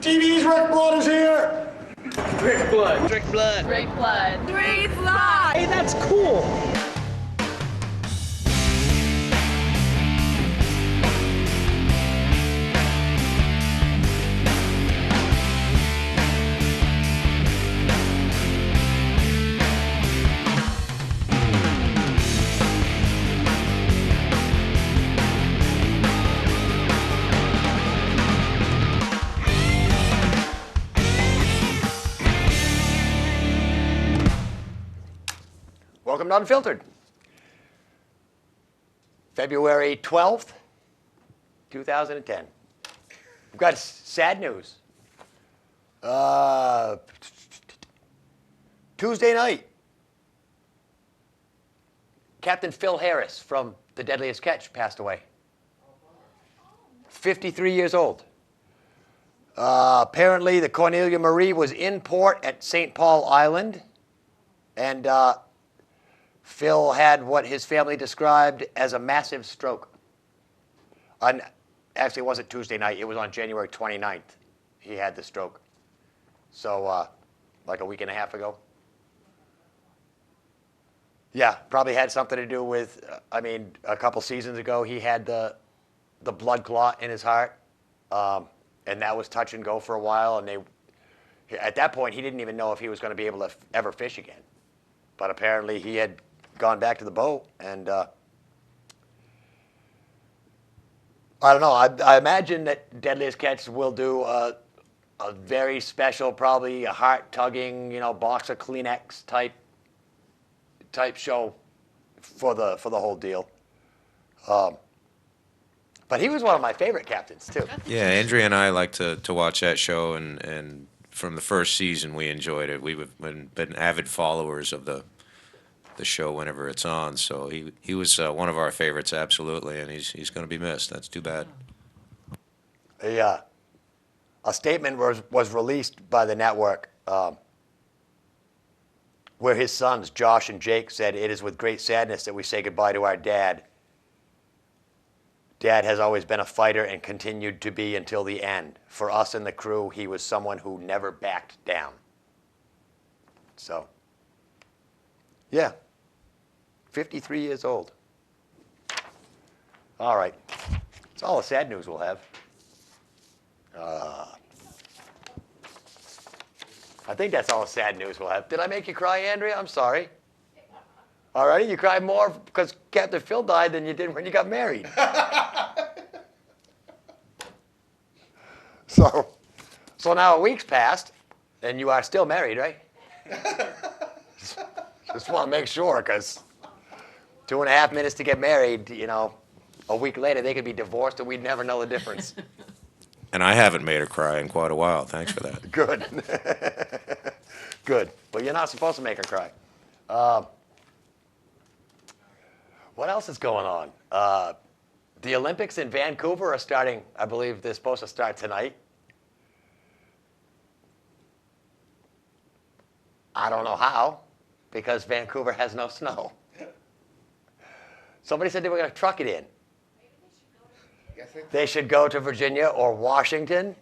TV's Rick Blood is here! Rick Blood. Rick Blood. Rick Blood. Rick Blood. Hey, that's cool. Welcome to Unfiltered. February 12th, 2010. We've got sad news. Tuesday night, Captain Phil Harris from The Deadliest Catch passed away. 53 years old. Apparently, the Cornelia Marie was in port at St. Paul Island, and Phil had what his family described as a massive stroke. Actually, it wasn't Tuesday night. It was on January 29th. He had the stroke. So, like a week and a half ago. Yeah, probably had something to do with, a couple seasons ago, he had the blood clot in his heart. And that was touch and go for a while. And at that point, he didn't even know if he was going to be able to ever fish again. But apparently, he had gone back to the boat, and I don't know. I imagine that Deadliest Catch will do a very special, probably a heart-tugging, box of Kleenex type show for the whole deal. But he was one of my favorite captains too. Yeah, Andrea and I like to watch that show, and from the first season we enjoyed it. We've been avid followers of the show whenever it's on. So he was one of our favorites, absolutely, and he's going to be missed. That's too bad. A statement was released by the network where his sons, Josh and Jake, said, "It is with great sadness that we say goodbye to our dad. Dad has always been a fighter and continued to be until the end. For us and the crew, he was someone who never backed down." So, yeah. 53 years old. All right. That's all the sad news we'll have. I think that's all the sad news we'll have. Did I make you cry, Andrea? I'm sorry. All righty. You cried more because Captain Phil died than you did when you got married. So now a week's passed, and you are still married, right? Just want to make sure, because 2.5 minutes to get married, a week later they could be divorced and we'd never know the difference. And I haven't made her cry in quite a while. Thanks for that. Good. Good. But you're not supposed to make her cry. What else is going on? The Olympics in Vancouver are starting, I believe they're supposed to start tonight. I don't know how, because Vancouver has no snow. Somebody said they were going to truck it in. They should go to Virginia or Washington,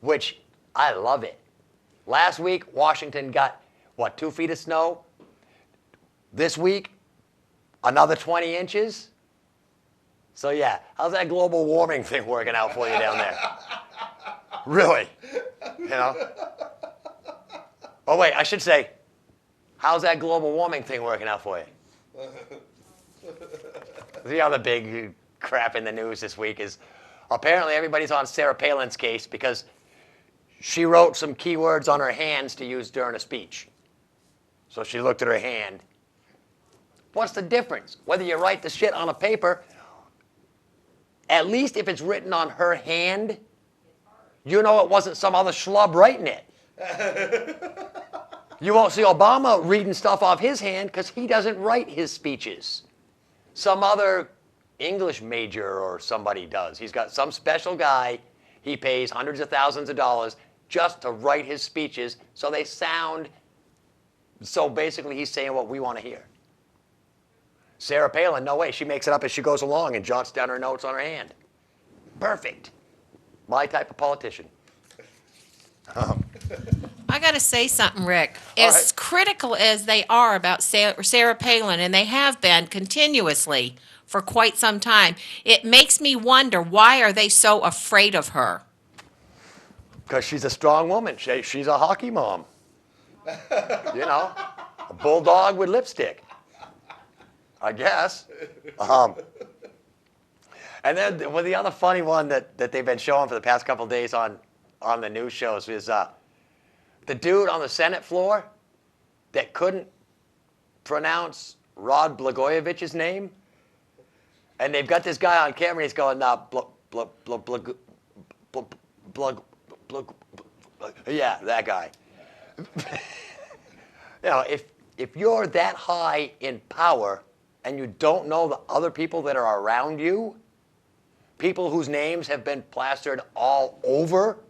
which I love it. Last week, Washington got, 2 feet of snow? This week, another 20 inches? So yeah, how's that global warming thing working out for you down there? Really? Oh wait, I should say, how's that global warming thing working out for you? The other big crap in the news this week is apparently everybody's on Sarah Palin's case because she wrote some keywords on her hands to use during a speech. So she looked at her hand. What's the difference? Whether you write the shit on a paper, at least if it's written on her hand, it wasn't some other schlub writing it. You won't see Obama reading stuff off his hand because he doesn't write his speeches. Some other English major or somebody does. He's got some special guy he pays hundreds of thousands of dollars just to write his speeches so they sound, so basically he's saying what we want to hear. Sarah Palin, no way. She makes it up as she goes along and jots down her notes on her hand. Perfect. my type of politician. I got to say something, Rick. All As right. critical as they are about Sarah Palin, and they have been continuously for quite some time, it makes me wonder, why are they so afraid of her? Because she's a strong woman. She's a hockey mom. You know, a bulldog with lipstick, I guess. And then well, the other funny one that they've been showing for the past couple of days on the news shows is the dude on the Senate floor that couldn't pronounce Rod Blagojevich's name. And they've got this guy on camera, and he's going, yeah, that guy. You know, if you're that high in power and you don't know the other people that are around you, people whose names have been plastered all over.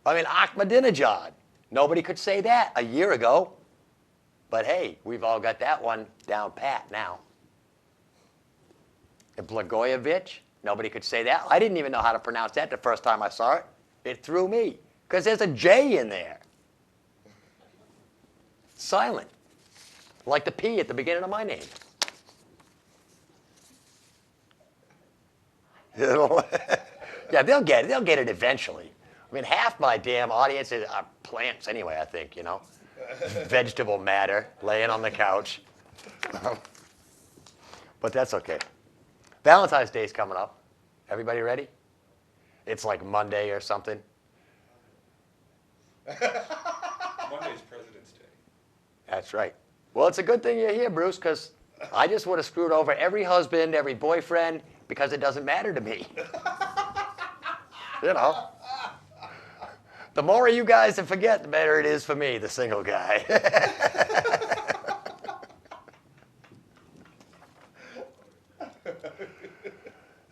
I mean, Ahmadinejad. Nobody could say that a year ago. But hey, we've all got that one down pat now. And Blagojevich, nobody could say that. I didn't even know how to pronounce that the first time I saw it. It threw me, because there's a J in there. Silent, like the P at the beginning of my name. You know? Yeah, they'll get it eventually. I mean, half my damn audience are plants anyway, I think, you know. Vegetable matter laying on the couch. But that's okay. Valentine's Day's coming up. Everybody ready? It's like Monday or something. Monday's President's Day. That's right. Well, it's a good thing you're here, Bruce, because I just would have screwed over every husband, every boyfriend, because it doesn't matter to me. You know. The more of you guys that forget, the better it is for me, the single guy.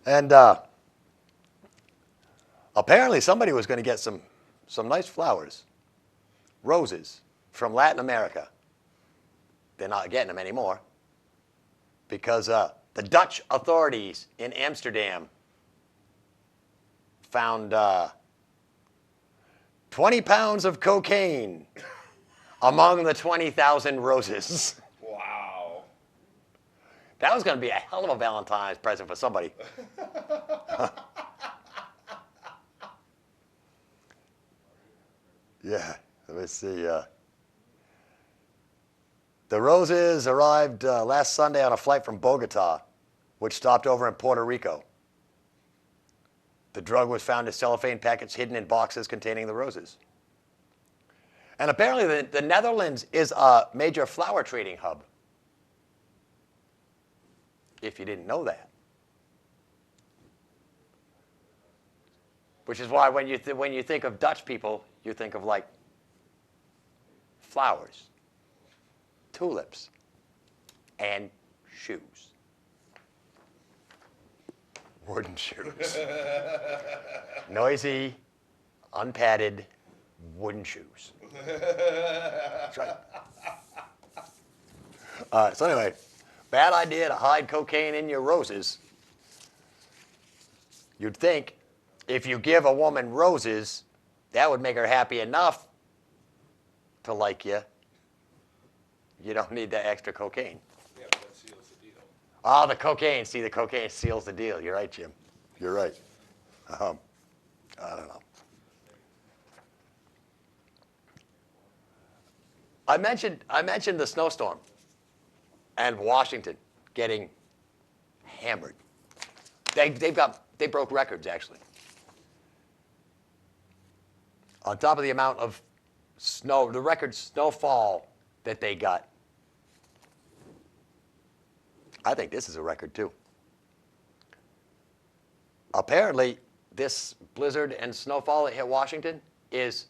And apparently somebody was going to get some nice flowers, roses from Latin America. They're not getting them anymore because the Dutch authorities in Amsterdam found 20 pounds of cocaine among the 20,000 roses. Wow. That was going to be a hell of a Valentine's present for somebody. Yeah, let me see. The roses arrived last Sunday on a flight from Bogota, which stopped over in Puerto Rico. The drug was found in cellophane packets hidden in boxes containing the roses. And apparently the Netherlands is a major flower trading hub. If you didn't know that. Which is why when you think of Dutch people, you think of like flowers, tulips, and shoes. Wooden shoes. Noisy, unpadded wooden shoes. That's right. So anyway, bad idea to hide cocaine in your roses. You'd think if you give a woman roses, that would make her happy enough to like you. You don't need that extra cocaine. Yeah, but that seals the deal. Oh, the cocaine. See, the cocaine seals the deal. You're right, Jim. You're right. I don't know. I mentioned the snowstorm and Washington getting hammered. They broke records, actually. On top of the amount of snow, the record snowfall that they got. I think this is a record, too. Apparently, this blizzard and snowfall that hit Washington is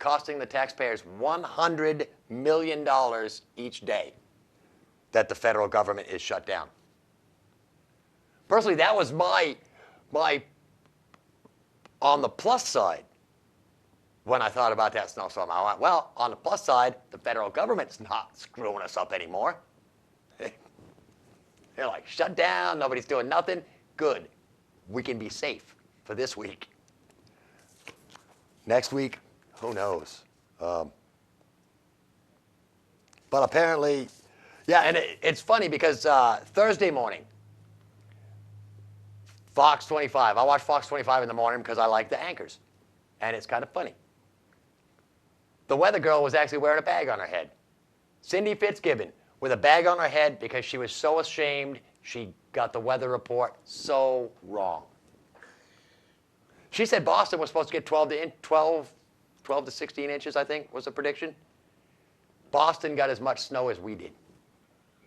costing the taxpayers $100 million each day that the federal government is shut down. Personally, that was my on the plus side when I thought about that snowstorm. I went, well, on the plus side, the federal government's not screwing us up anymore. They're like, shut down, nobody's doing nothing. Good. We can be safe. for this week. Next week, who knows? But apparently, yeah, and it's funny because Thursday morning, Fox 25. I watch Fox 25 in the morning because I like the anchors. And it's kind of funny. The weather girl was actually wearing a bag on her head. Cindy Fitzgibbon with a bag on her head because she was so ashamed she got the weather report so wrong. She said Boston was supposed to get 12 to 16 inches, I think, was the prediction. Boston got as much snow as we did.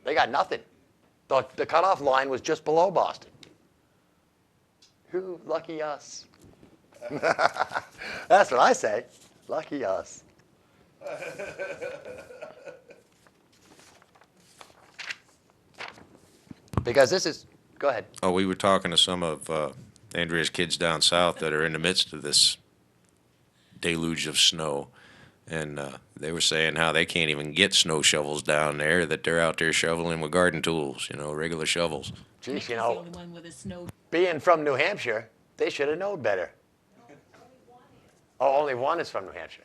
They got nothing. The cutoff line was just below Boston. Who, lucky us. That's what I say. Lucky us. Because this is, go ahead. Oh, we were talking to some of Andrea's kids down south that are in the midst of this deluge of snow. And they were saying how they can't even get snow shovels down there, that they're out there shoveling with garden tools, regular shovels. Geez, being from New Hampshire, they should have known better. Oh, only one is from New Hampshire.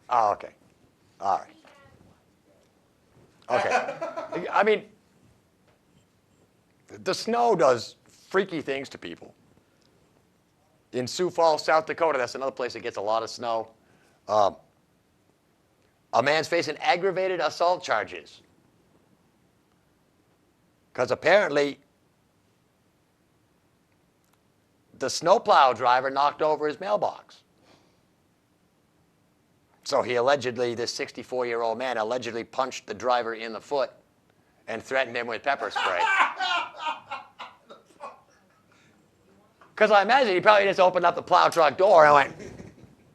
Oh, okay. All right. Okay. I mean, the snow does freaky things to people. In Sioux Falls, South Dakota, that's another place that gets a lot of snow. A man's facing aggravated assault charges. Because apparently, the snowplow driver knocked over his mailbox. So he allegedly, this 64-year-old man allegedly punched the driver in the foot and threatened him with pepper spray. Because I imagine he probably just opened up the plow truck door and went,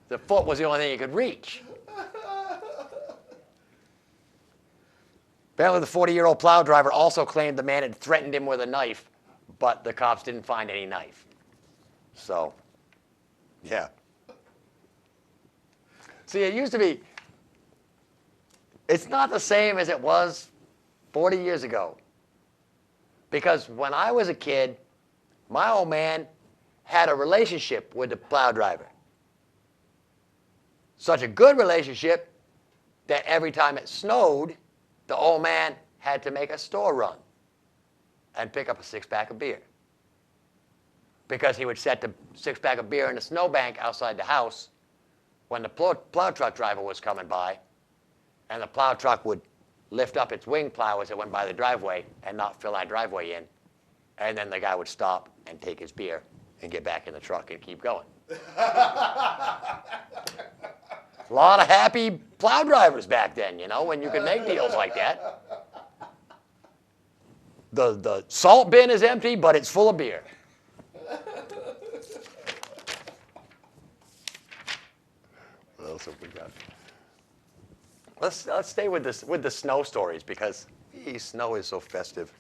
the foot was the only thing he could reach. Apparently the 40-year-old plow driver also claimed the man had threatened him with a knife, but the cops didn't find any knife. So, yeah. See, it used to be, it's not the same as it was 40 years ago. Because when I was a kid, my old man had a relationship with the plow driver. Such a good relationship that every time it snowed, the old man had to make a store run and pick up a six-pack of beer. Because he would set the six-pack of beer in the snowbank outside the house when the plow truck driver was coming by, and the plow truck would lift up its wing plow as it went by the driveway and not fill our driveway in. And then the guy would stop and take his beer and get back in the truck and keep going. A lot of happy plow drivers back then, when you could make deals like that. The salt bin is empty, but it's full of beer. What else have we got? Let's stay with the snow stories because snow is so festive.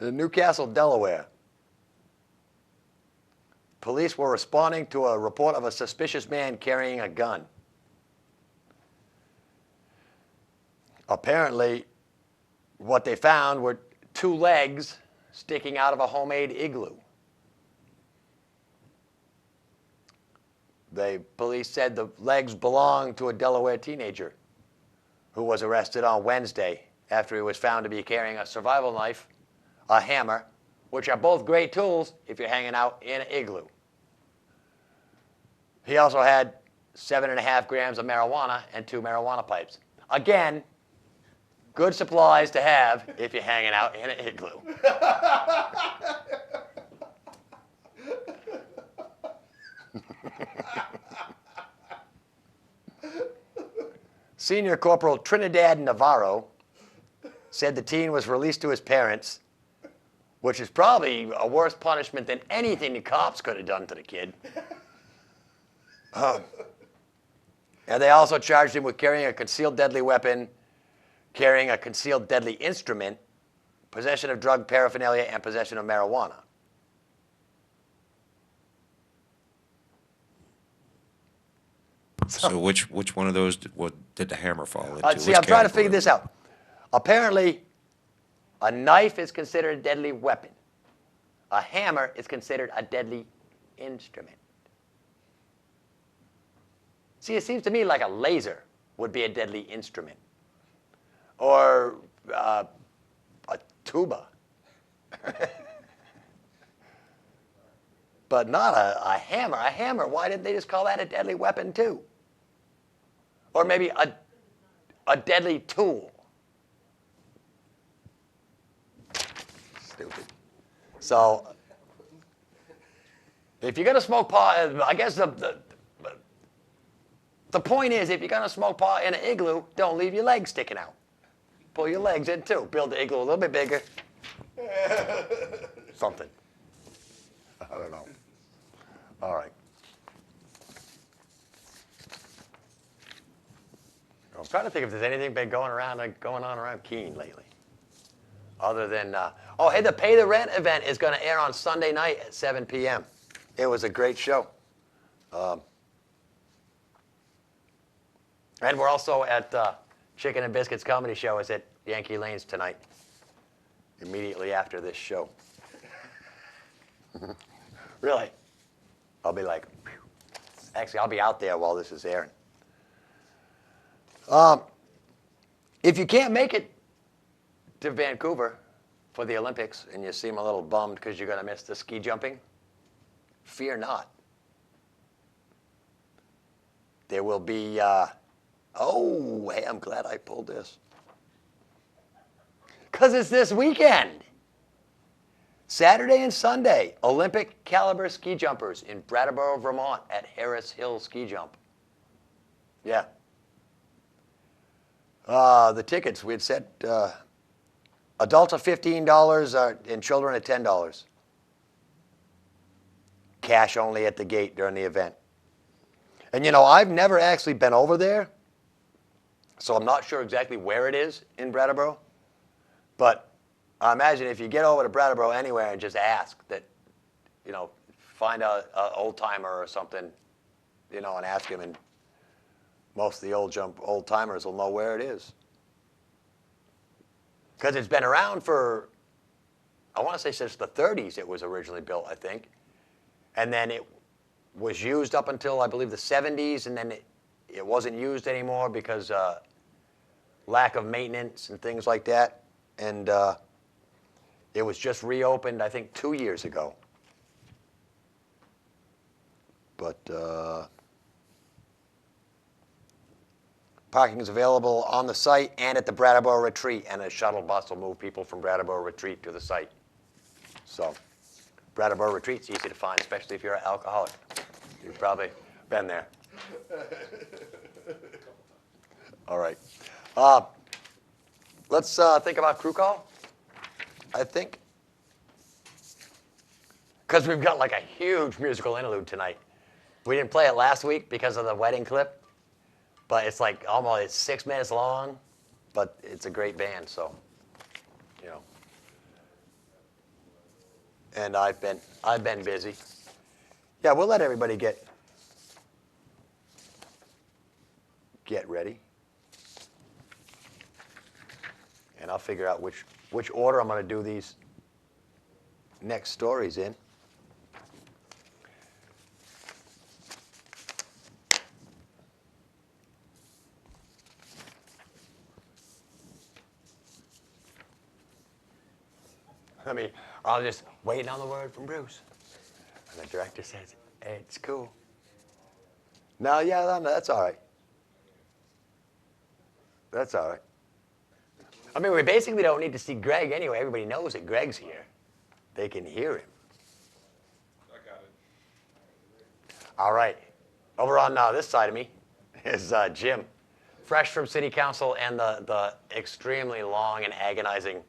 In Newcastle, Delaware, police were responding to a report of a suspicious man carrying a gun. Apparently, what they found were 2 legs sticking out of a homemade igloo. Police said the legs belonged to a Delaware teenager who was arrested on Wednesday after he was found to be carrying a survival knife, a hammer, which are both great tools if you're hanging out in an igloo. He also had 7.5 grams of marijuana and 2 marijuana pipes. Again, good supplies to have if you're hanging out in an igloo. Senior Corporal Trinidad Navarro said the teen was released to his parents, which is probably a worse punishment than anything the cops could have done to the kid. And they also charged him with carrying a concealed deadly weapon, carrying a concealed deadly instrument, possession of drug paraphernalia, and possession of marijuana. So which one of those did the hammer fall into? See, I'm trying to figure this out. Apparently, a knife is considered a deadly weapon. A hammer is considered a deadly instrument. See, it seems to me like a laser would be a deadly instrument. Or a tuba. But not a hammer. A hammer, why didn't they just call that a deadly weapon too? Or maybe a deadly tool. Stupid. So, if you're going to smoke pot, I guess the point is, if you're going to smoke pot in an igloo, don't leave your legs sticking out. Pull your legs in too. Build the igloo a little bit bigger. Something. I don't know. All right. I'm trying to think if there's anything been going on around Keene lately. Other than, oh, hey, the Pay the Rent event is going to air on Sunday night at 7 p.m. It was a great show. And we're also at Chicken and Biscuits Comedy Show is at Yankee Lanes tonight, immediately after this show. Really? I'll be like, phew. Actually, I'll be out there while this is airing. If you can't make it to Vancouver for the Olympics and you seem a little bummed because you're going to miss the ski jumping, fear not. There will be, oh, hey, I'm glad I pulled this. Because it's this weekend. Saturday and Sunday, Olympic caliber ski jumpers in Brattleboro, Vermont at Harris Hill Ski Jump. Yeah. The tickets, we had said adults are $15 and children are $10. Cash only at the gate during the event. And you know, I've never actually been over there, so I'm not sure exactly where it is in Brattleboro. But I imagine if you get over to Brattleboro anywhere and just ask that, you know, find an old timer or something, you know, and ask him, and most of the old timers will know where it is. Because it's been around for, I want to say since the 30s it was originally built, I think. And then it was used up until, I believe, the 70s, and then it wasn't used anymore because lack of maintenance and things like that. And it was just reopened, I think, 2 years ago. But parking is available on the site and at the Brattleboro Retreat, and a shuttle bus will move people from Brattleboro Retreat to the site. So Brattleboro Retreat's easy to find, especially if you're an alcoholic. You've probably been there. All right. Let's think about crew call, I think. Because we've got like a huge musical interlude tonight. We didn't play it last week because of the wedding clip, but it's like almost, it's 6 minutes long, but it's a great band, so, you know. And I've been busy. Yeah, we'll let everybody get ready. And I'll figure out which order I'm going to do these next stories in. I'll just waiting on the word from Bruce. And the director says, hey, it's cool. No, yeah, that's all right. That's all right. I mean, we basically don't need to see Greg anyway. Everybody knows that Greg's here. They can hear him. I got it. All right. Over on this side of me is Jim, fresh from City Council and the extremely long and agonizing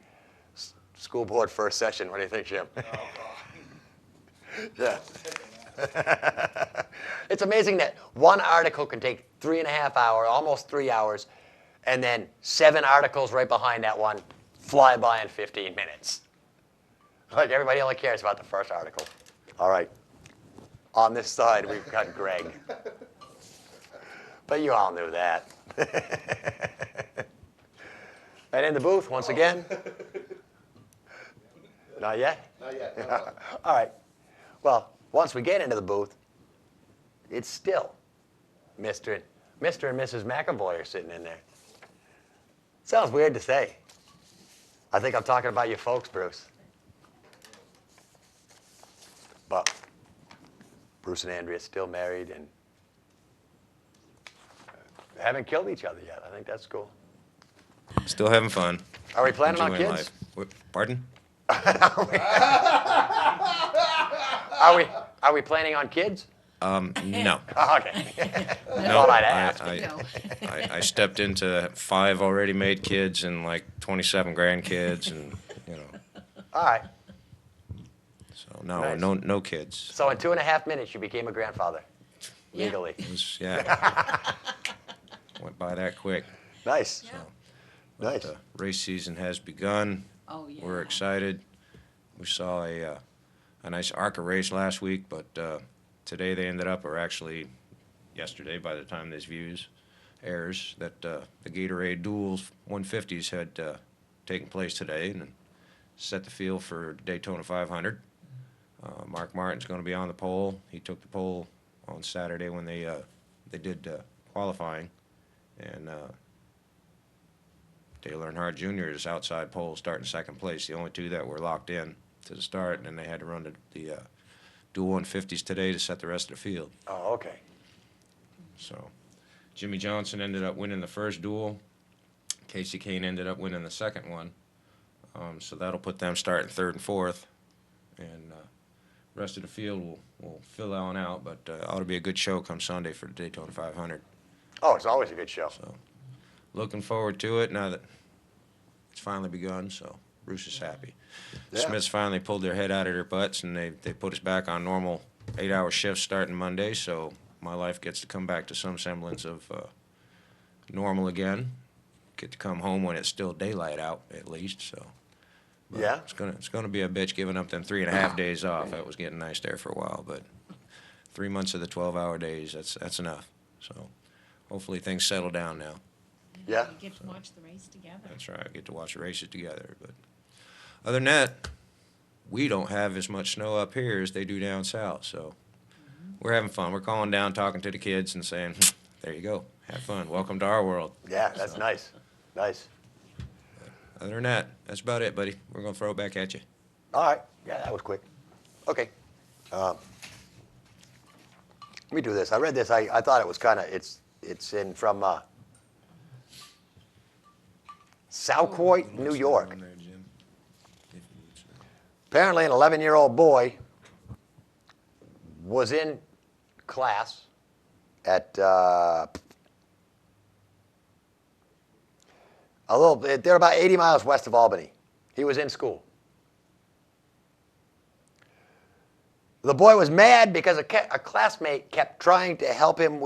school board first session. What do you think, Jim? Yeah. It's amazing that one article can take 3.5 hours, almost 3 hours, and then 7 articles right behind that one fly by in 15 minutes. Like everybody only cares about the first article. All right. On this side, we've got Greg. But you all knew that. And in the booth, once again. Not yet? Not yet. All right. Well, once we get into the booth, it's still Mr. and Mrs. McAvoy are sitting in there. Sounds weird to say. I think I'm talking about you folks, Bruce. But Bruce and Andrea still married and haven't killed each other yet. I think that's cool. Still having fun. Are we planning on Enjoying kids? life. Pardon? Are we planning on kids? No. Okay. No, Thought I'd ask. I stepped into 5 already made kids and like 27 grandkids and, All right. so no, Nice. no kids. So in 2.5 minutes, you became a grandfather. Yeah. Legally. It was, yeah. Went by that quick. Nice. Yeah. Nice. The race season has begun. Oh, yeah. We're excited. We saw a nice ARCA race last week, but today they ended up, or actually yesterday by the time this airs, that the Gatorade Duels 150s had taken place today and set the field for Daytona 500. Mark Martin's going to be on the pole. He took the pole on Saturday when they did qualifying, and Dale Earnhardt Jr. is outside pole starting second place. The only two that were locked in to the start, and then they had to run the dual 150s today to set the rest of the field. Oh, okay. So Jimmy Johnson ended up winning the first duel. Casey Kane ended up winning the second one. So that'll put them starting third and fourth, and rest of the field will fill on out, but ought to be a good show come Sunday for the Daytona 500. Oh, it's always a good show. So looking forward to it now that it's finally begun, so Bruce is happy. Yeah. Smiths finally pulled their head out of their butts, and they put us back on normal 8-hour shifts starting Monday, so my life gets to come back to some semblance of normal again. Get to come home when it's still daylight out, at least, so. But Yeah. It's gonna be a bitch giving up them 3.5 days off. That was getting nice there for a while, but 3 months of the 12-hour days, that's enough. So hopefully things settle down now. Yeah. You get to watch the race together. That's right. I get to watch the races together. But other than that, we don't have as much snow up here as they do down south. So we're having fun. We're calling down, talking to the kids, and saying, "There you go. Have fun. Welcome to our world." Yeah, that's nice. Nice. Other than that, that's about it, buddy. We're gonna throw it back at you. All right. Yeah, that was quick. Okay. Let me do this. I read this. I thought it was kind of, it's in from Southcourt, New York. Apparently, an 11-year-old boy was in class at they're about 80 miles west of Albany. He was in school. The boy was mad because a classmate kept trying to help him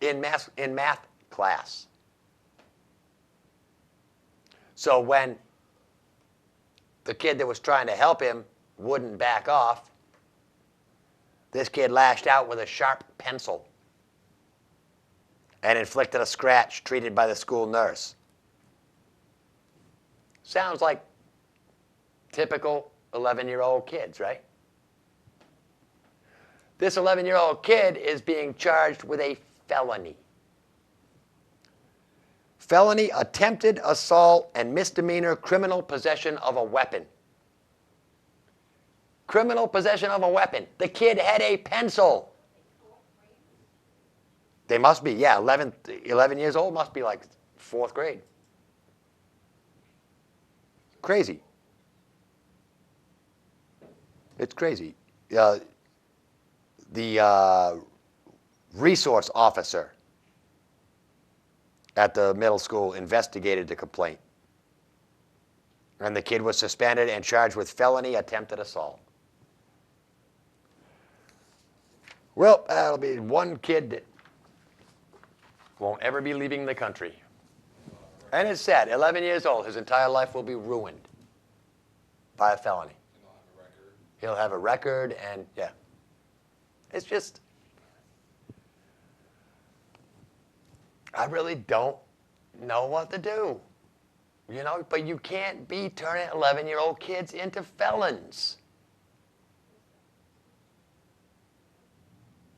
in math class. So when the kid that was trying to help him wouldn't back off, this kid lashed out with a sharp pencil and inflicted a scratch treated by the school nurse. Sounds like typical 11-year-old kids, right? This 11-year-old kid is being charged with a felony. Felony attempted assault and misdemeanor criminal possession of a weapon. Criminal possession of a weapon. The kid had a pencil. They must be, yeah, 11 years old, must be like 4th grade. Crazy. It's crazy. The resource officer at the middle school investigated the complaint. And the kid was suspended and charged with felony attempted assault. Well, that'll be one kid that won't ever be leaving the country. And it's sad, 11 years old, his entire life will be ruined by a felony. He'll have a record and, yeah. It's just, I really don't know what to do. You know, but you can't be turning 11-year-old kids into felons.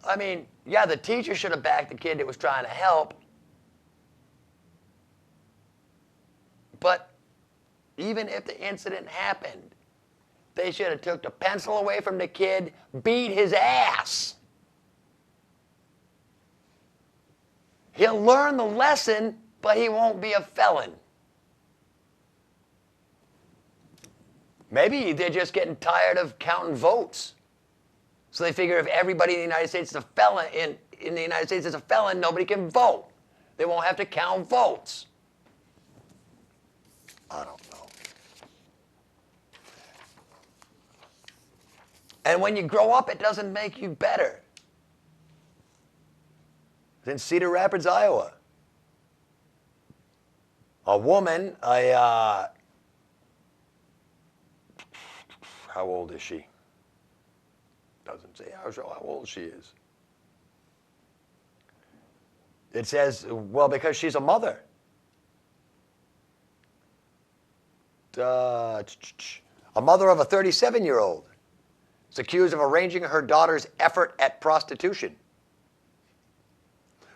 I mean, yeah, the teacher should have backed the kid that was trying to help. But even if the incident happened, they should have took the pencil away from the kid, beat his ass. He'll learn the lesson, but he won't be a felon. Maybe they're just getting tired of counting votes. So they figure if everybody in the United States is a felon, in the United States is a felon, nobody can vote. They won't have to count votes. I don't know. And when you grow up, it doesn't make you better. In Cedar Rapids, Iowa, a woman, how old is she? Doesn't say how old she is. It says, well, because she's a mother. A mother of a 37-year-old is accused of arranging her daughter's effort at prostitution.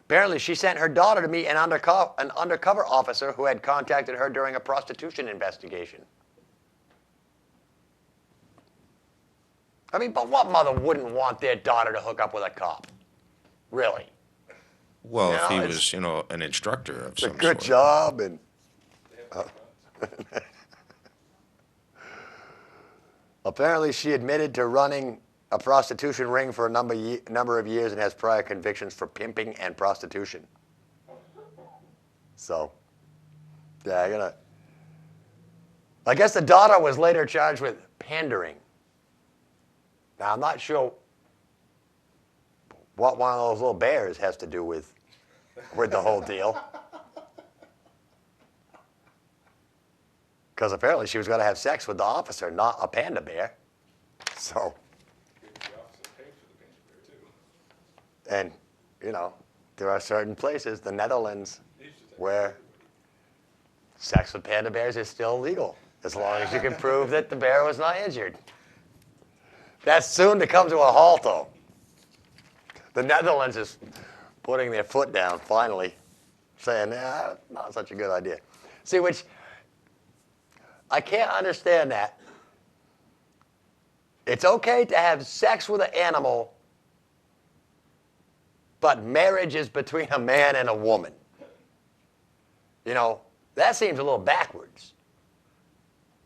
Apparently, she sent her daughter to meet an undercover officer who had contacted her during a prostitution investigation. I mean, but what mother wouldn't want their daughter to hook up with a cop? Really? Well, You if know, he it's- was, an instructor of It's a some good sort. job, and apparently she admitted to running a prostitution ring for a number of years and has prior convictions for pimping and prostitution. So, yeah, I guess the daughter was later charged with pandering. Now, I'm not sure what one of those little bears has to do with the whole deal. Because apparently she was going to have sex with the officer, not a panda bear. So, Maybe the officer paid for the panda bear, too. and, there are certain places, the Netherlands, where sex with panda bears is still legal, as long as you can prove that the bear was not injured. That's soon to come to a halt, though. The Netherlands is putting their foot down, finally, saying, not such a good idea. See, which, I can't understand that. It's okay to have sex with an animal, but marriage is between a man and a woman. That seems a little backwards.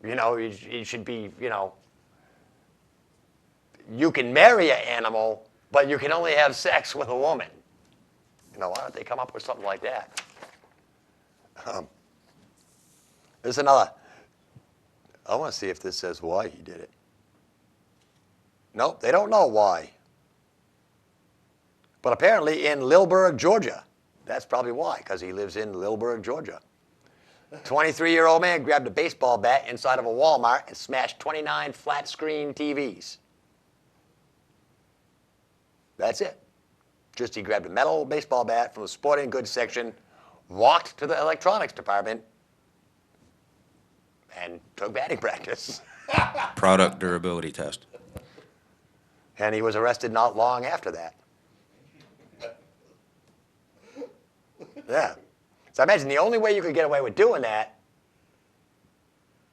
You should be, you can marry an animal, but you can only have sex with a woman. Why don't they come up with something like that? There's another. I want to see if this says why he did it. Nope, they don't know why. But apparently in Lilburg, Georgia. That's probably why, because he lives in Lilburg, Georgia. 23-year-old man grabbed a baseball bat inside of a Walmart and smashed 29 flat-screen TVs. That's it. Just he grabbed a metal baseball bat from the sporting goods section, walked to the electronics department, and took batting practice. Product durability test. And he was arrested not long after that. Yeah. So I imagine the only way you could get away with doing that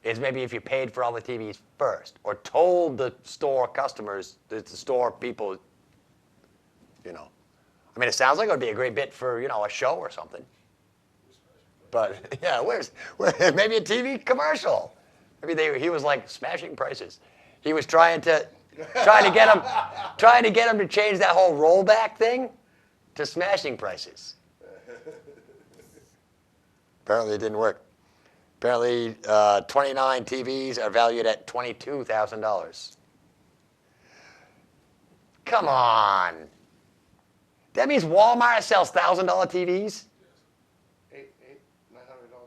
is maybe if you paid for all the TVs first, or told the store customers, the store people, I mean, it sounds like it would be a great bit for, a show or something. But, yeah, maybe a TV commercial. Maybe he was like smashing prices. He was trying to get him to change that whole rollback thing to smashing prices. Apparently it didn't work. Apparently 29 TVs are valued at $22,000. Come on. That means Walmart sells $1,000 TVs? $900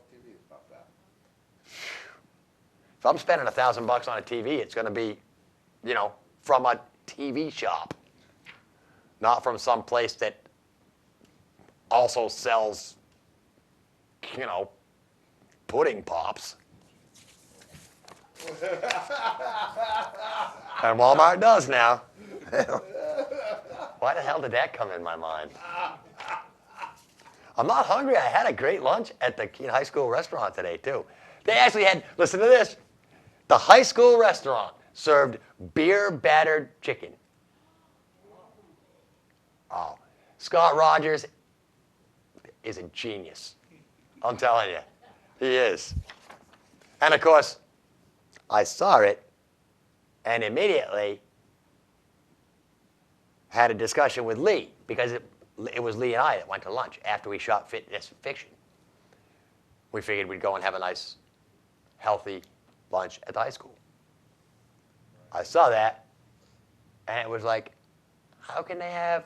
TV is about that. If I'm spending $1,000 on a TV, it's going to be, from a TV shop, not from some place that also sells, pudding pops. And Walmart does now. Why the hell did that come in my mind? I'm not hungry. I had a great lunch at the high school restaurant today, too. They actually had, listen to this, the high school restaurant served beer-battered chicken. Oh, Scott Rogers is a genius. I'm telling you, he is. And of course, I saw it and immediately had a discussion with Lee because it was Lee and I that went to lunch after we shot Fitness Fiction. We figured we'd go and have a nice, healthy lunch at the high school. I saw that, and it was like, how can they have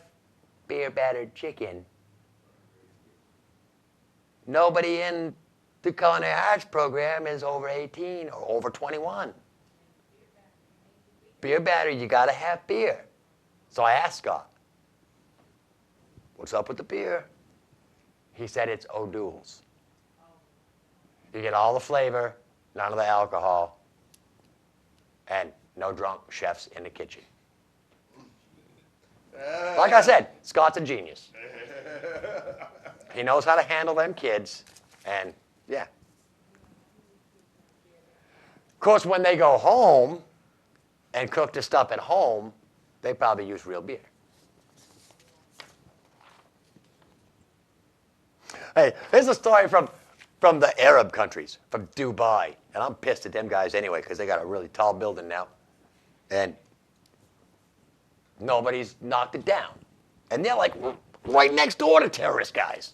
beer-battered chicken? Nobody in the culinary arts program is over 18 or over 21. Beer battered, you got to have beer. So I asked Scott, what's up with the beer? He said it's O'Doul's. You get all the flavor, none of the alcohol, and no drunk chefs in the kitchen. Like I said, Scott's a genius. He knows how to handle them kids, and yeah. Of course, when they go home and cook the stuff at home, they probably use real beer. Hey, here's a story from the Arab countries, from Dubai. And I'm pissed at them guys anyway because they got a really tall building now. And nobody's knocked it down. And they're like right next door to terrorist guys.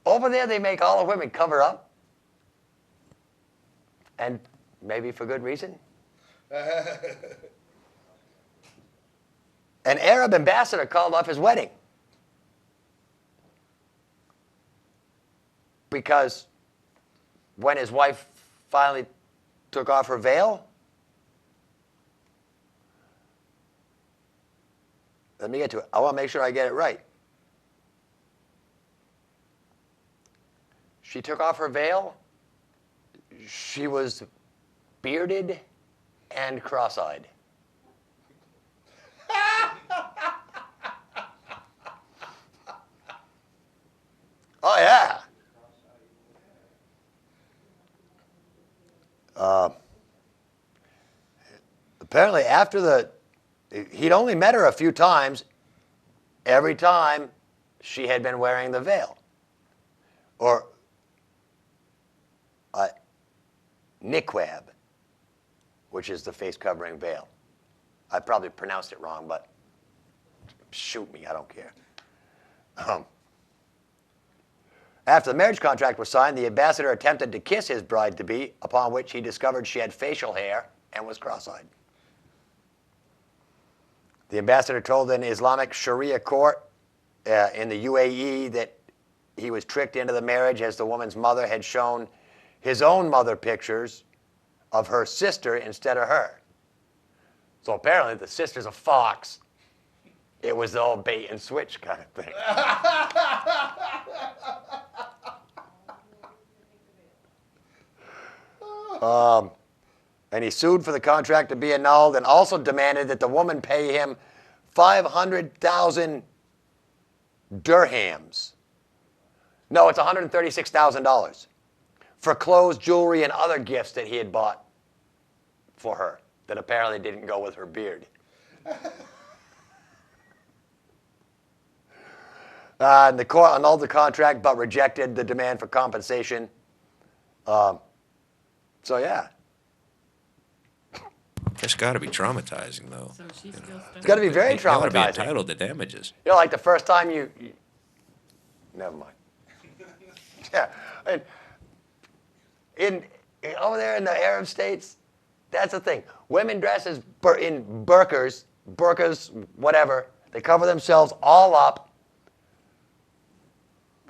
Over there, they make all the women cover up. And maybe for good reason. An Arab ambassador called off his wedding because when his wife finally took off her veil, let me get to it. I want to make sure I get it right. She took off her veil. She was bearded and cross-eyed. Oh, yeah. Apparently, after he'd only met her a few times. Every time, she had been wearing the veil. Or niqab, which is the face-covering veil. I probably pronounced it wrong, but shoot me, I don't care. After the marriage contract was signed, the ambassador attempted to kiss his bride-to-be, upon which he discovered she had facial hair and was cross-eyed. The ambassador told an Islamic Sharia court in the UAE that he was tricked into the marriage as the woman's mother had shown his own mother pictures of her sister instead of her. So apparently the sister's a fox. It was the old bait and switch kind of thing. And he sued for the contract to be annulled and also demanded that the woman pay him 500,000 dirhams. No, it's $136,000 for clothes, jewelry, and other gifts that he had bought for her that apparently didn't go with her beard. And the court annulled the contract but rejected the demand for compensation. So, yeah. That's got to be traumatizing, though. So she's still stuck. It's got to be very You ought to be traumatizing. entitled to damages. You know, like the first time you never mind. Yeah. Over there in the Arab states, that's the thing. Women dress in burqas, whatever. They cover themselves all up.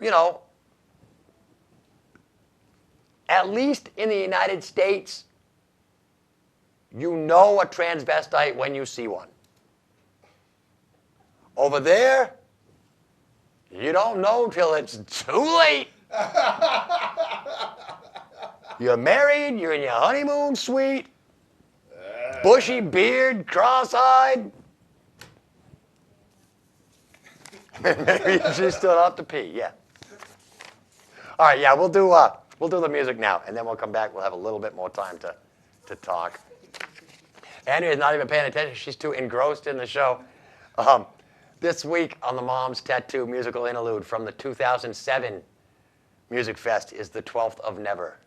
You know, at least in the United States, you know a transvestite when you see one. Over there, You don't know till it's too late. You're married, you're in your honeymoon suite, bushy beard, cross-eyed. Maybe you just stood up to pee, yeah. All right, yeah, we'll do the music now, and then we'll come back. We'll have a little bit more time to talk. Andrea's not even paying attention. She's too engrossed in the show. This week on the Mom's Tattoo musical interlude from the 2007 Music Fest is the 12th of Never.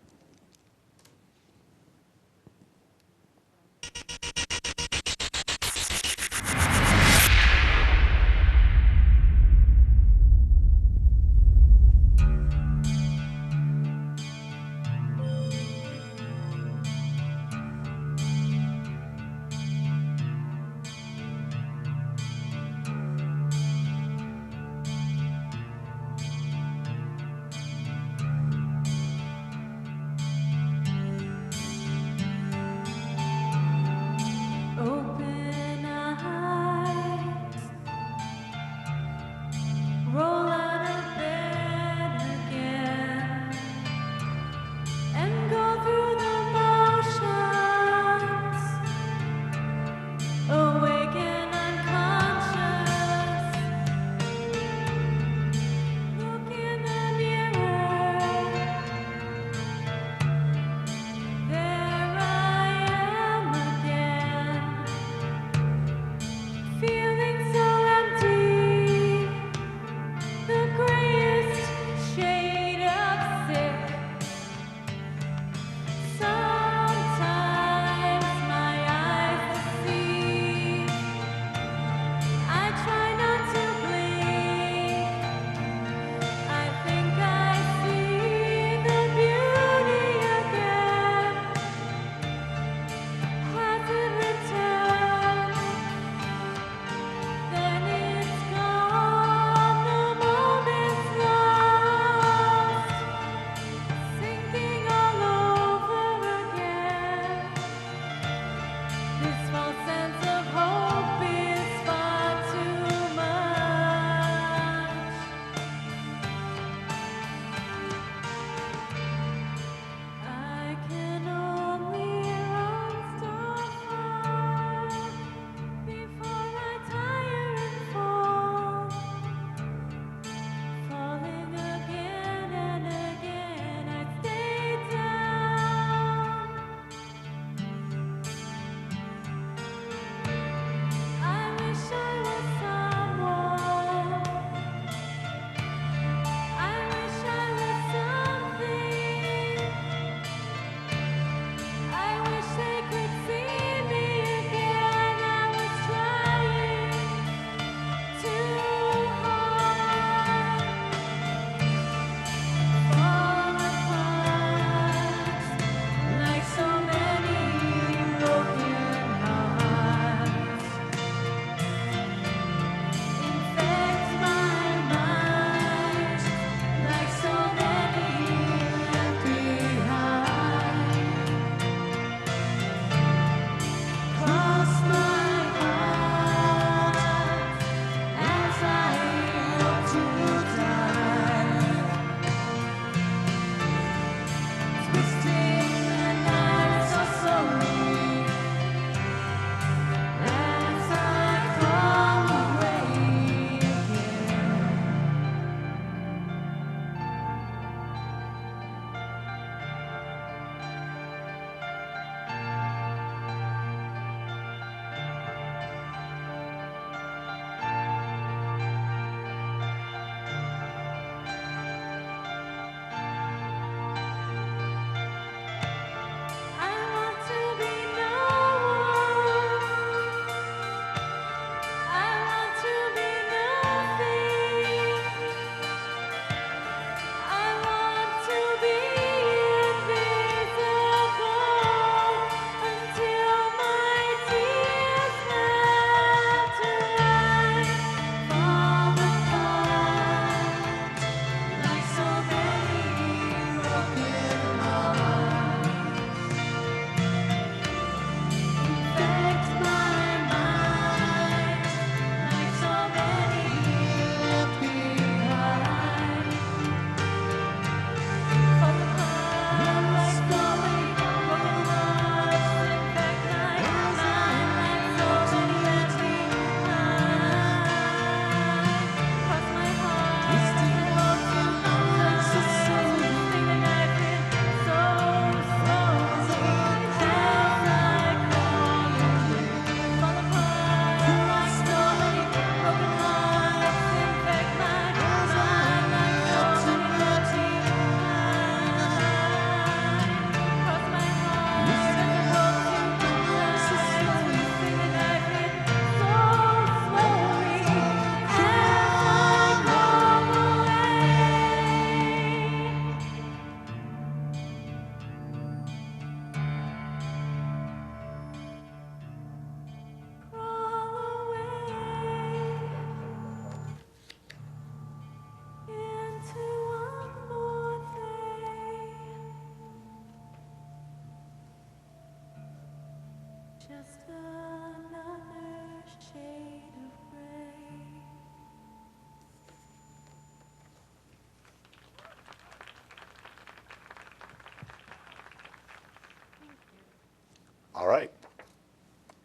All right.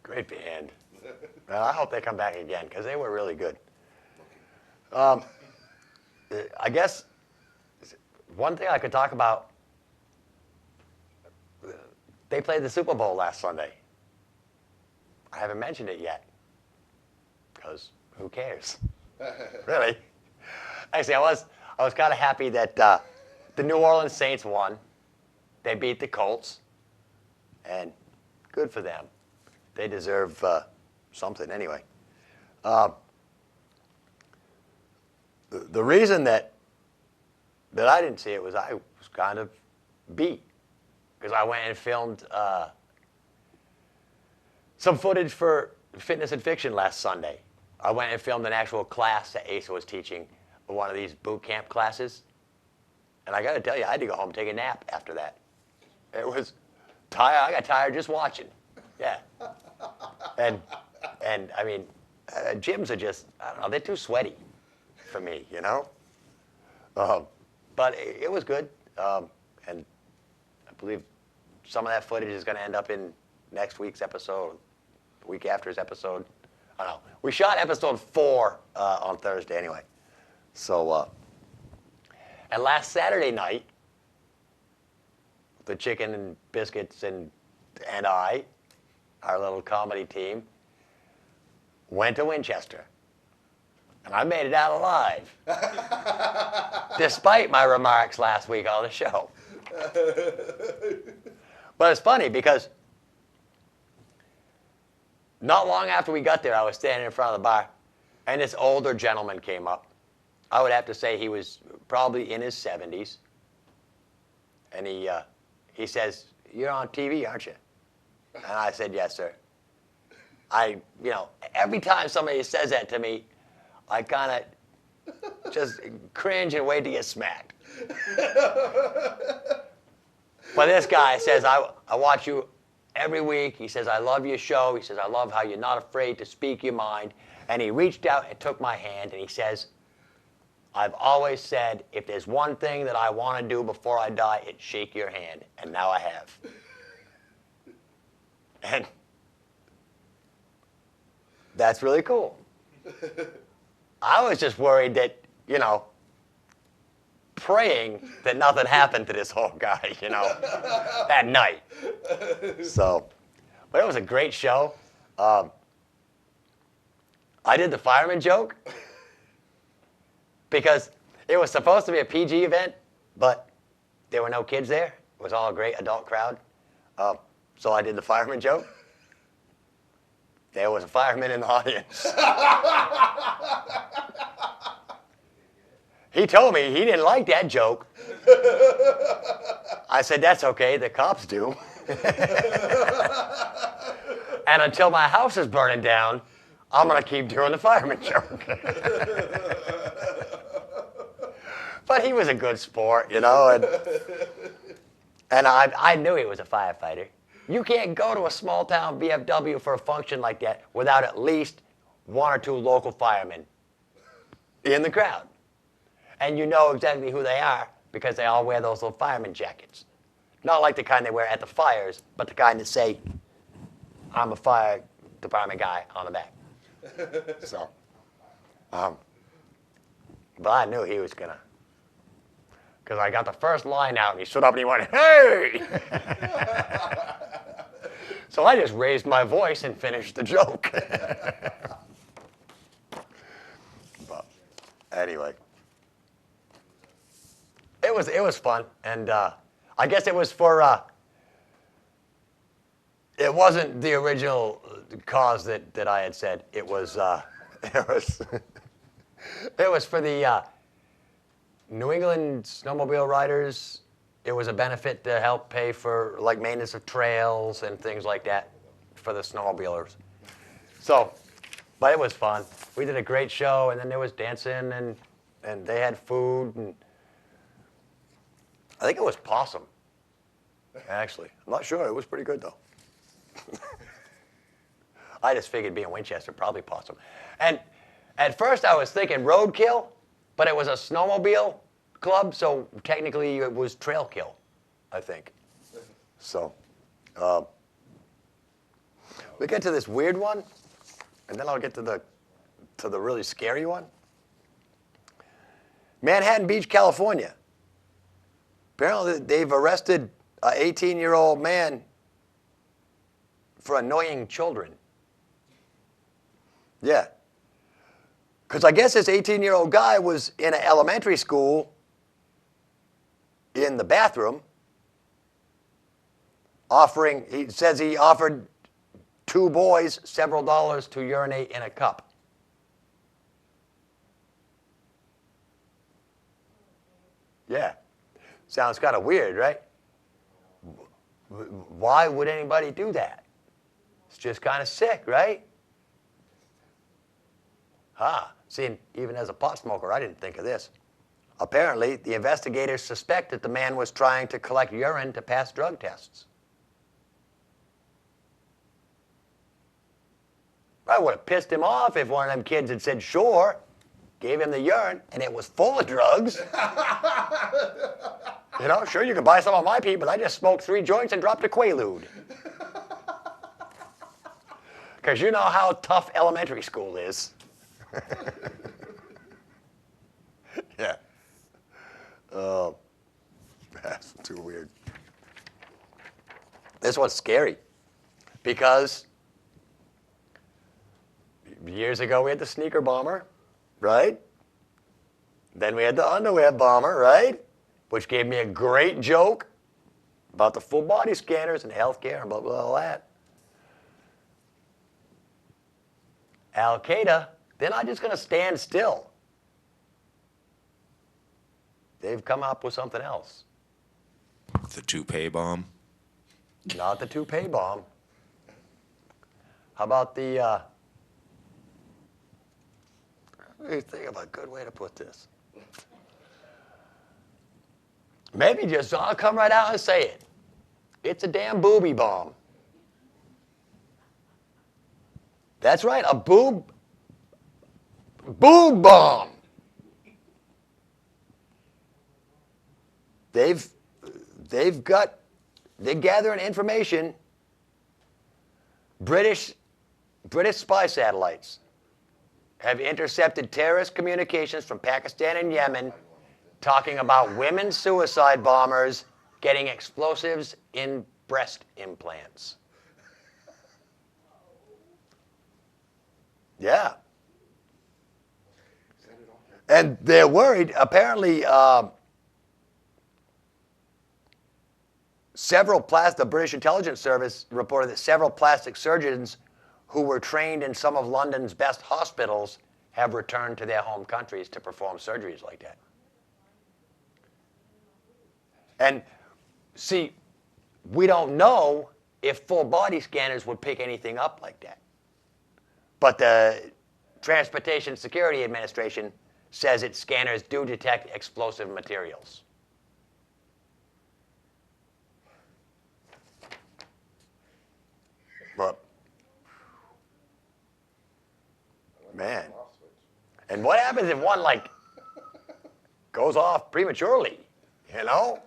Great band. Well, I hope they come back again because they were really good. I guess one thing I could talk about, they played the Super Bowl last Sunday. I haven't mentioned it yet because who cares? Really? Actually, I was kind of happy that the New Orleans Saints won. They beat the Colts, and good for them. They deserve something anyway. The reason that I didn't see it was I was kind of beat because I went and filmed some footage for Fitness and Fiction last Sunday. I went and filmed an actual class that Asa was teaching, one of these boot camp classes. And I got to tell you, I had to go home and take a nap after that. It was tired. I got tired just watching. Yeah. And I mean, gyms are just, I don't know, they're too sweaty for me, you know? But it was good. And I believe some of that footage is going to end up in next week's episode, the week after's episode. I don't know. We shot episode 4 on Thursday anyway. So, and last Saturday night, the Chicken and Biscuits and I, our little comedy team, went to Winchester. And I made it out alive, despite my remarks last week on the show. But it's funny because not long after we got there, I was standing in front of the bar, and this older gentleman came up. I would have to say he was probably in his 70s. And he says, "You're on TV, aren't you?" And I said, "Yes, sir." Every time somebody says that to me, I kind of just cringe and wait to get smacked. But this guy says, I watch you every week. He says, "I love your show." He says, "I love how you're not afraid to speak your mind." And he reached out and took my hand, and he says, "I've always said, if there's one thing that I want to do before I die, it's shake your hand. And now I have." And that's really cool. I was just worried that, praying that nothing happened to this whole guy, that night. So, but it was a great show. I did the fireman joke because it was supposed to be a PG event, but there were no kids there. It was all a great adult crowd. So I did the fireman joke. There was a fireman in the audience. He told me he didn't like that joke. I said, "That's okay, the cops do." And until my house is burning down, I'm going to keep doing the fireman joke. But he was a good sport, and I knew he was a firefighter. You can't go to a small town VFW for a function like that without at least 1 or 2 local firemen in the crowd. And you know exactly who they are because they all wear those little fireman jackets. Not like the kind they wear at the fires, but the kind that say, "I'm a fire department guy" on the back. So, but I knew he was gonna, because I got the first line out and he stood up and he went, "Hey!" So I just raised my voice and finished the joke. But anyway, it was fun, and I guess it was for. It wasn't the original cause that I had said. It was it was for the New England snowmobile riders. It was a benefit to help pay for like maintenance of trails and things like that for the snowmobilers. So, but it was fun. We did a great show, and then there was dancing, and they had food, and I think it was possum. Actually, I'm not sure. It was pretty good though. I just figured being Winchester, probably possum. And at first I was thinking roadkill, but it was a snowmobile club, so technically it was trail kill, I think. So, We get to this weird one, and then I'll get to the really scary one. Manhattan Beach, California. Apparently, they've arrested an 18-year-old man for annoying children. Yeah. Because I guess this 18-year-old guy was in an elementary school in the bathroom he says he offered two boys several dollars to urinate in a cup. Yeah. Sounds kind of weird, right? Why would anybody do that? It's just kind of sick, right? See, even as a pot smoker, I didn't think of this. Apparently, the investigators suspect that the man was trying to collect urine to pass drug tests. I would have pissed him off if one of them kids had said, sure, gave him the urine, and it was full of drugs. You know, sure, you can buy some of my pee, but I just smoked 3 joints and dropped a Quaalude. Because you know how tough elementary school is. Yeah. Oh, that's too weird. This one's scary because years ago we had the sneaker bomber, right? Then we had the underwear bomber, right? Which gave me a great joke about the full body scanners and healthcare and blah, blah, all that. Al-Qaeda, they're not just going to stand still. They've come up with something else. The toupee bomb. Not the toupee bomb. How about the, let me think of a good way to put this. Maybe just, I'll come right out and say it. It's a damn booby bomb. That's right, a boob bomb. They're gathering information. British spy satellites have intercepted terrorist communications from Pakistan and Yemen talking about women suicide bombers getting explosives in breast implants. Yeah. And they're worried. Apparently, the British Intelligence Service reported that several plastic surgeons who were trained in some of London's best hospitals have returned to their home countries to perform surgeries like that. And see, we don't know if full body scanners would pick anything up like that. But the Transportation Security Administration says its scanners do detect explosive materials. But, man. And what happens if one, like, goes off prematurely, you know?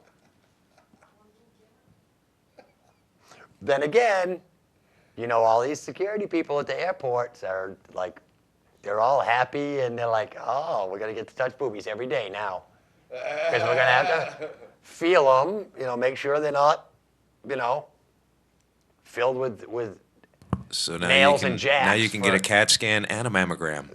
Then again, you know, all these security people at the airports are like, they're all happy and they're like, oh, we're going to get to touch boobies every day now. Because we're going to have to feel them, you know, make sure they're not, you know, filled with So now nails you can, and jabs. now you can get a CAT scan and a mammogram.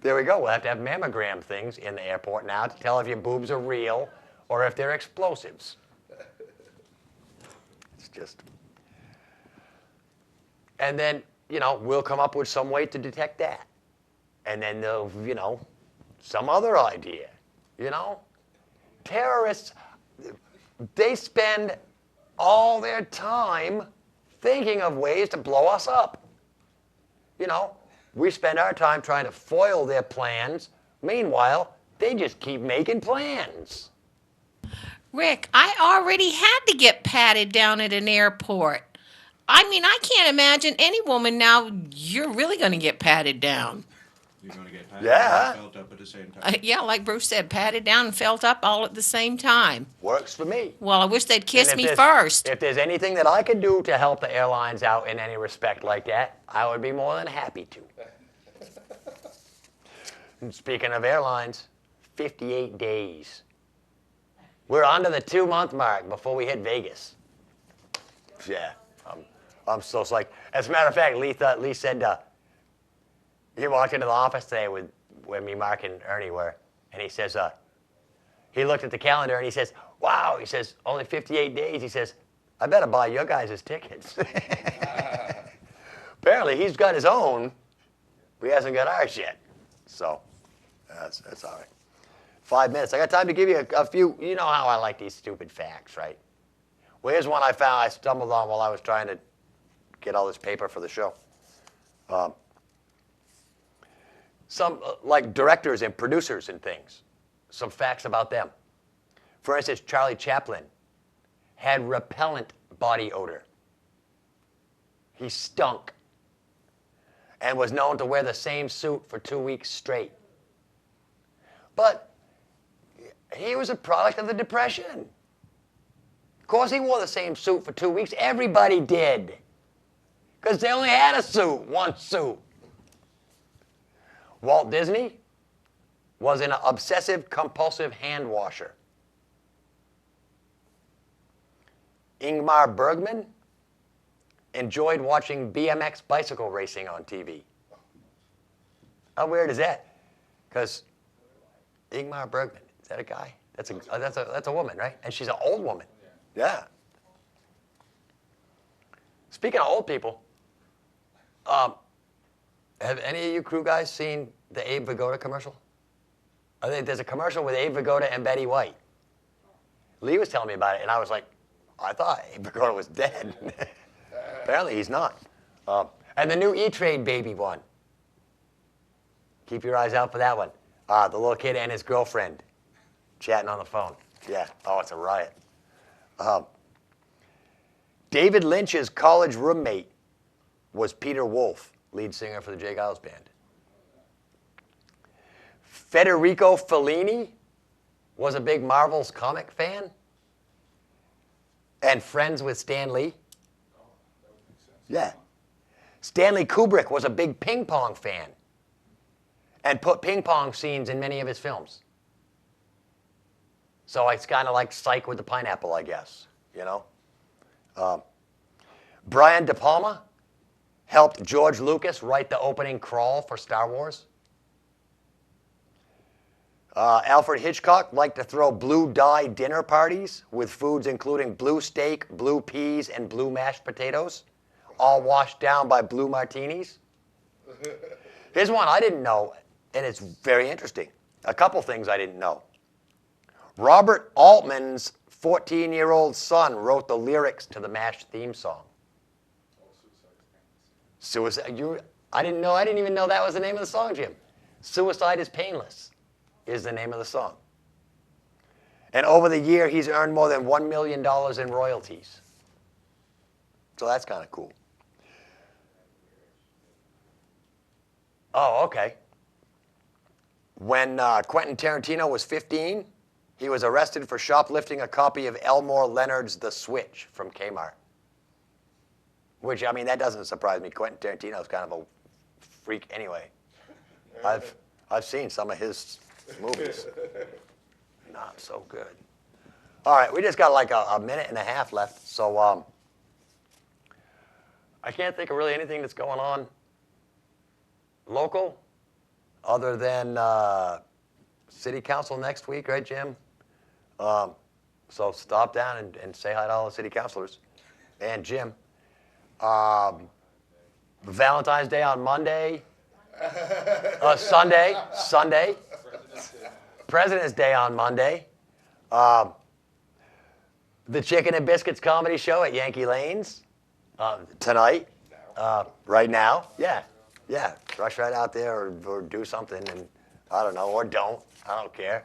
There we go. We'll have to have mammogram things in the airport now to tell if your boobs are real or if they're explosives. It's just... And then, you know, we'll come up with some way to detect that. And then they'll, you know, some other idea, you know? Terrorists, they spend all their time thinking of ways to blow us up. You know, we spend our time trying to foil their plans. Meanwhile, they just keep making plans. Rick, I already had to get patted down at an airport. I mean, I can't imagine any woman now, you're really going to get patted down. You're going to get patted Yeah. and felt up at the same time. Yeah, like Bruce said, patted down and felt up all at the same time. Works for me. Well, I wish they'd kiss And me if there's- first. If there's anything that I could do to help the airlines out in any respect like that, I would be more than happy to. And speaking of airlines, 58 days. We're under the 2-month mark before we hit Vegas. Yeah, I'm so psyched. As a matter of fact, Lee said he walked into the office today when me, Mark, and Ernie were, and he says, he looked at the calendar and he says, wow, he says, only 58 days. He says, I better buy your guys' tickets. Apparently, he's got his own, but he hasn't got ours yet. So, that's all right. 5 minutes. I got time to give you a few, you know how I like these stupid facts, right? Well, here's one I stumbled on while I was trying to get all this paper for the show. Some, like directors and producers and things, some facts about them. For instance, Charlie Chaplin had repellent body odor. He stunk and was known to wear the same suit for 2 weeks straight. But he was a product of the Depression. Of course, he wore the same suit for 2 weeks. Everybody did. Because they only had a suit, one suit. Walt Disney was an obsessive-compulsive hand washer. Ingmar Bergman enjoyed watching BMX bicycle racing on TV. How weird is that? Because Ingmar Bergman, is that a guy? That's a woman, right? And she's an old woman. Yeah. Speaking of old people, have any of you crew guys seen the Abe Vigoda commercial? I think there's a commercial with Abe Vigoda and Betty White. Lee was telling me about it, and I was like, I thought Abe Vigoda was dead. Apparently he's not. And the new E-Trade baby one. Keep your eyes out for that one. The little kid and his girlfriend chatting on the phone. Yeah. Oh, it's a riot. David Lynch's college roommate was Peter Wolf, lead singer for the J. Giles Band. Federico Fellini was a big Marvel's comic fan and friends with Stan Lee. Yeah. Stanley Kubrick was a big ping pong fan and put ping pong scenes in many of his films. So it's kind of like Psych with the pineapple, I guess, you know? Brian De Palma helped George Lucas write the opening crawl for Star Wars. Alfred Hitchcock liked to throw blue dye dinner parties with foods including blue steak, blue peas, and blue mashed potatoes, all washed down by blue martinis. Here's one I didn't know, and it's very interesting. A couple things I didn't know. Robert Altman's 14-year-old son wrote the lyrics to the MASH theme song. Suicide. I didn't even know that was the name of the song, Jim. Suicide is Painless is the name of the song. And over the year, he's earned more than $1 million in royalties. So that's kind of cool. Oh, okay. When Quentin Tarantino was 15, he was arrested for shoplifting a copy of Elmore Leonard's The Switch from Kmart. Which, I mean, that doesn't surprise me. Quentin Tarantino's kind of a freak anyway. I've seen some of his movies. Not so good. All right, we just got like a minute and a half left, so I can't think of really anything that's going on local other than city council next week, right, Jim? So stop down and say hi to all the city councilors and Jim. Valentine's Day on Monday. Sunday. President's Day on Monday. The Chicken and Biscuits comedy show at Yankee Lanes tonight. Right now. Yeah. Rush right out there or do something, and I don't know, or don't. I don't care.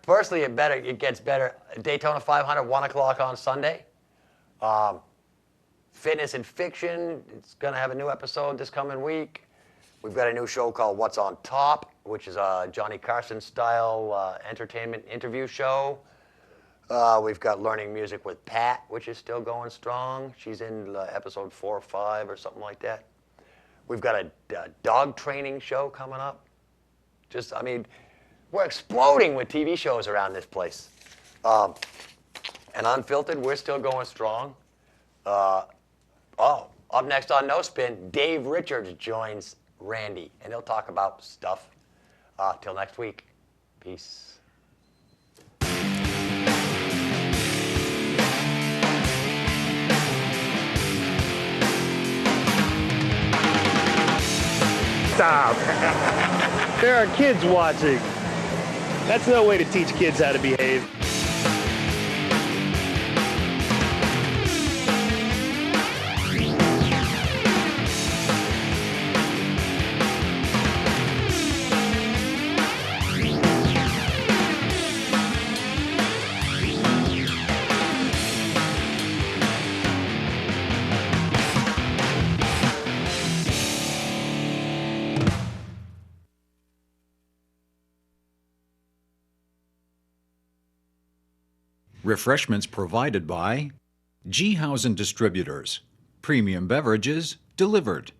Personally, it gets better. Daytona 500, 1 o'clock on Sunday. Fitness and Fiction, it's going to have a new episode this coming week We've got a new show called What's on Top, which is a Johnny Carson style entertainment interview show. We've got Learning Music with Pat, which is still going strong. She's in episode 4 or 5 or something like that. We've got a dog training show coming up. We're exploding with TV shows around this place. And Unfiltered, we're still going strong. Up next on No Spin, Dave Richards joins Randy, and they'll talk about stuff. Till next week, peace. Stop. There are kids watching. That's no way to teach kids how to behave. Refreshments provided by G. Housen Distributors. Premium beverages delivered.